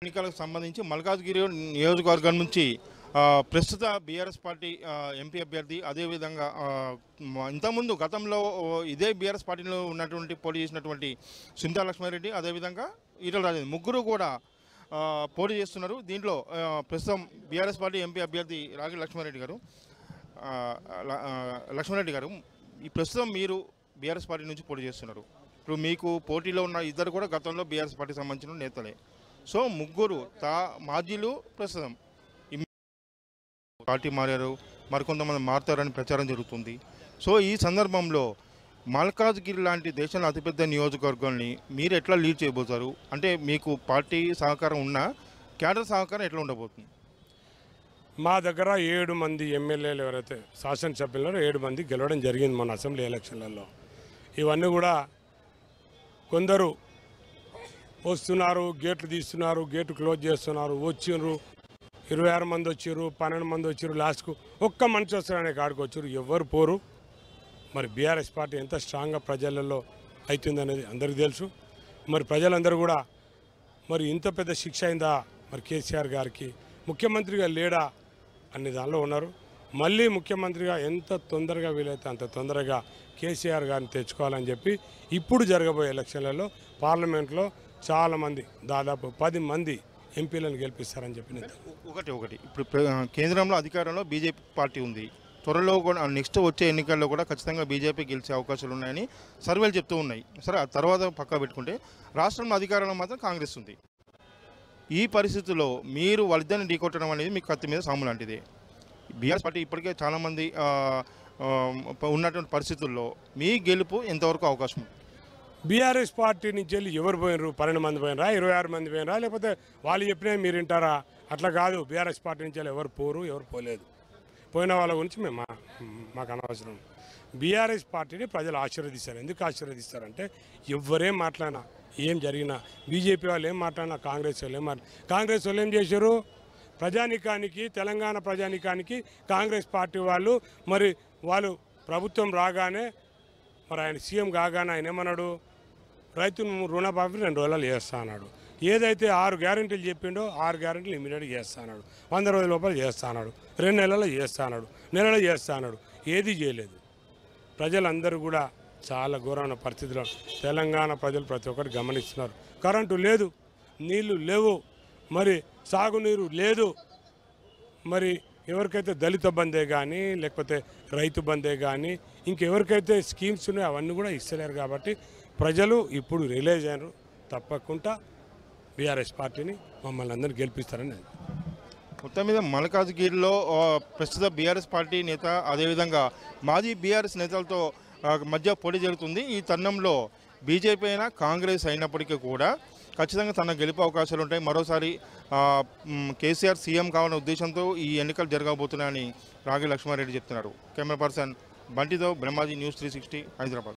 ఎన్నికలకు సంబంధించి మల్కాజ్గిరి నియోజకవర్గం నుంచి ప్రస్తుత బీఆర్ఎస్ పార్టీ ఎంపీ అభ్యర్థి అదేవిధంగా ఇంతకుముందు గతంలో ఇదే బీఆర్ఎస్ పార్టీలో ఉన్నటువంటి పోటీ చేసినటువంటి సింతా లక్ష్మారెడ్డి అదేవిధంగా ఈటల రాజేందర్ ముగ్గురు కూడా పోటీ చేస్తున్నారు. దీంట్లో ప్రస్తుతం బీఆర్ఎస్ పార్టీ ఎంపీ అభ్యర్థి రాగి లక్ష్మారెడ్డి గారు ఈ ప్రస్తుతం మీరు బీఆర్ఎస్ పార్టీ నుంచి పోటీ చేస్తున్నారు. ఇప్పుడు మీకు పోటీలో ఉన్న ఇద్దరు కూడా గతంలో బీఆర్ఎస్ పార్టీకి సంబంధించిన నేతలే. సో ముగ్గురు మాజీలు ప్రస్తుతం పార్టీ మారారు, మరికొంతమంది మారుతారని ప్రచారం జరుగుతుంది. సో ఈ సందర్భంలో మల్కాజ్గిరి లాంటి దేశంలో అతిపెద్ద నియోజకవర్గాన్ని మీరు ఎట్లా లీడ్ చేయబోతారు? అంటే మీకు పార్టీ సహకారం ఉన్నా క్యాడర్ సహకారం ఎట్లా ఉండబోతుంది? మా దగ్గర 7 మంది ఎమ్మెల్యేలు ఎవరైతే శాసనసభ్యులను 7 మంది గెలవడం జరిగింది మన అసెంబ్లీ ఎలక్షన్లలో. ఇవన్నీ కూడా కొందరు వస్తున్నారు, గేట్లు తీస్తున్నారు, గేట్లు క్లోజ్ చేస్తున్నారు, వచ్చిండ్రు 26 మంది వచ్చారు, 12 మంది వచ్చారు, లాస్ట్కు ఒక్క మనిషి వస్తారనే కాడికి వచ్చారు, ఎవరు పోరు. మరి బీఆర్ఎస్ పార్టీ ఎంత స్ట్రాంగ్గా ప్రజలలో అవుతుందనేది అందరికీ తెలుసు. మరి ప్రజలందరూ కూడా మరి ఇంత పెద్ద శిక్ష అయిందా మరి కేసీఆర్ గారికి, ముఖ్యమంత్రిగా లేడా అనే దానిలో ఉన్నారు. మళ్ళీ ముఖ్యమంత్రిగా ఎంత తొందరగా వీలైతే అంత తొందరగా కేసీఆర్ గారిని తెచ్చుకోవాలని చెప్పి ఇప్పుడు జరగబోయే ఎలక్షన్లలో పార్లమెంట్లో చాలామంది దాదాపు 10 మంది ఎంపీలను గెలిపిస్తారని చెప్పి ఒకటి ఇప్పుడు కేంద్రంలో అధికారంలో బీజేపీ పార్టీ ఉంది. త్వరలో కూడా నెక్స్ట్ వచ్చే ఎన్నికల్లో కూడా ఖచ్చితంగా బీజేపీ గెలిచే అవకాశాలు ఉన్నాయని సర్వేలు చెప్తూ ఉన్నాయి. సరే, ఆ తర్వాత పక్కా పెట్టుకుంటే రాష్ట్రంలో అధికారంలో మాత్రం కాంగ్రెస్ ఉంది. ఈ పరిస్థితుల్లో మీరు వాళ్ళిద్దరిని ఢీకొట్టడం అనేది మీకు కత్తి మీద సాము లాంటిది. బీఆర్ఎస్ పార్టీ ఇప్పటికే చాలామంది ఉన్నటువంటి పరిస్థితుల్లో మీ గెలుపు ఎంతవరకు అవకాశం? బీఆర్ఎస్ పార్టీ నుంచి వెళ్ళి ఎవరు పోయినరు? 12 మంది పోయినరా, 26 మంది పోయినరా, లేకపోతే వాళ్ళు చెప్పినా మీరు వింటారా? అట్లా కాదు. బీఆర్ఎస్ పార్టీ నుంచి వెళ్ళి ఎవరు పోరు, ఎవరు పోలేదు. పోయిన వాళ్ళ గురించి మాకు అనవసరం. బీఆర్ఎస్ పార్టీని ప్రజలు ఆశీర్వదిస్తారు. ఎందుకు ఆశీర్వదిస్తారంటే ఎవరేం మాట్లాడినా ఏం జరిగినా, బీజేపీ వాళ్ళు ఏం మాట్లాడినా, కాంగ్రెస్ వాళ్ళు ఏం చేశారు? ప్రజానికానికి, తెలంగాణ ప్రజానికానికి కాంగ్రెస్ పార్టీ వాళ్ళు వాళ్ళు ప్రభుత్వం రాగానే మరి ఆయన సీఎం కాగానే ఆయన ఏమన్నాడు? రైతు రుణమాఫీ 2 రోజులు చేస్తా అన్నాడు. ఏదైతే 6 గ్యారెంటీలు చెప్పిండో 6 గ్యారెంటీలు ఇమీడియట్గా చేస్తా అన్నాడు. 100 రోజుల లోపల చేస్తా అన్నాడు. 2 నెలల్లో చేస్తా అన్నాడు. నెలలో చేస్తా అన్నాడు. ఏది చేయలేదు. ప్రజలందరూ కూడా చాలా ఘోరమైన పరిస్థితిలో తెలంగాణ ప్రజలు ప్రతి ఒక్కరు గమనిస్తున్నారు. కరెంటు లేదు, నీళ్లు లేవు, మరి సాగునీరు లేదు. మరి ఎవరికైతే దళిత బందే కానీ లేకపోతే రైతు బందే కానీ ఇంకెవరికైతే స్కీమ్స్ ఉన్నాయో అవన్నీ కూడా ఇస్తలేరు. కాబట్టి ప్రజలు ఇప్పుడు రిలైజ్ అయ్యారు. తప్పకుండా బీఆర్ఎస్ పార్టీని మమ్మల్ని అందరూ గెలిపిస్తారని. మొత్తం మీద మల్కాజ్గిరిలో ప్రస్తుత బీఆర్ఎస్ పార్టీ నేత అదేవిధంగా మాజీ బీఆర్ఎస్ నేతలతో మధ్య పోటీ జరుగుతుంది. ఈ తరుణంలో బీజేపీ అయినా కాంగ్రెస్ అయినప్పటికీ కూడా ఖచ్చితంగా తన గెలుపు అవకాశాలు ఉంటాయి. మరోసారి కేసీఆర్ సీఎం కావాలనే ఉద్దేశంతో ఈ ఎన్నికలు జరగబోతున్నాయని రాగి లక్ష్మారెడ్డి చెప్తున్నారు. కెమెరా పర్సన్ బంటితో బ్రహ్మాజీ, న్యూస్ 360 హైదరాబాద్.